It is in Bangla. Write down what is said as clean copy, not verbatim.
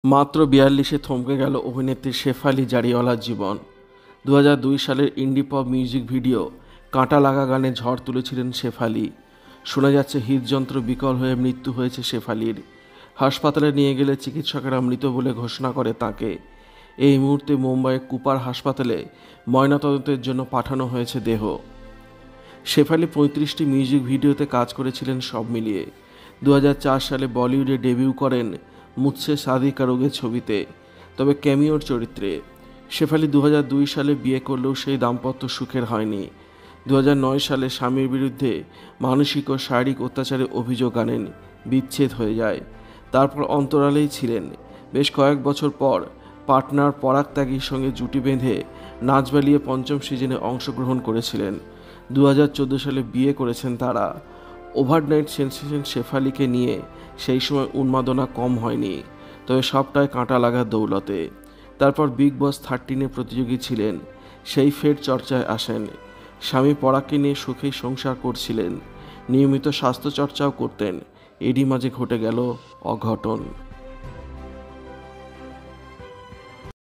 মাত্র ৪২-এ থমকে গেল অভিনেত্রী শেফালি জারিওয়ালার জীবন। ২০০২ সালের ইন্ডি পপ মিউজিক ভিডিও কাঁটা লাগা গানে ঝড় তুলেছিলেন শেফালি। শোনা যাচ্ছে হৃদযন্ত্র বিকল হয়ে মৃত্যু হয়েছে শেফালির। হাসপাতালে নিয়ে গেলে চিকিৎসকেরা মৃত বলে ঘোষণা করে তাঁকে। এই মুহূর্তে মুম্বাইয়ের কুপার হাসপাতালে ময়নাতদন্তের জন্য পাঠানো হয়েছে দেহ। শেফালি ৩৫টি মিউজিক ভিডিওতে কাজ করেছিলেন সব মিলিয়ে। ২০০৪ সালে বলিউডে ডেবিউ করেন মুঝসে শাদি করোগে ছবিতে, তবে ক্যামিওর চরিত্রে। শেফালি ২০০২ সালে বিয়ে করলেও সেই দাম্পত্য সুখের হয়নি। ২০০৯ সালে স্বামীর বিরুদ্ধে মানসিক ও শারীরিক অত্যাচারের অভিযোগ আনেন, বিচ্ছেদ হয়ে যায়। তারপর অন্তরালেই ছিলেন। বেশ কয়েক বছর পর পার্টনার পরাগ ত্যাগীর সঙ্গে জুটি বেঁধে নাচ বালিয়ে পঞ্চম সিজনে অংশগ্রহণ করেছিলেন। ২০১৪ সালে বিয়ে করেছেন তারা। ওভারনাইট সেন্সেশন শেফালিকে নিয়ে সেই সময় উন্মাদনা কম হয়নি, তবে সবটাই কাঁটা লাগার দৌলতে। তারপর বিগ বস 13-এ প্রতিযোগী ছিলেন, সেই ফের চর্চায় আসেন। স্বামী পরাগকে নিয়ে সুখেই সংসার করছিলেন, নিয়মিত স্বাস্থ্যচর্চাও করতেন। এরই মাঝে ঘটে গেল অঘটন।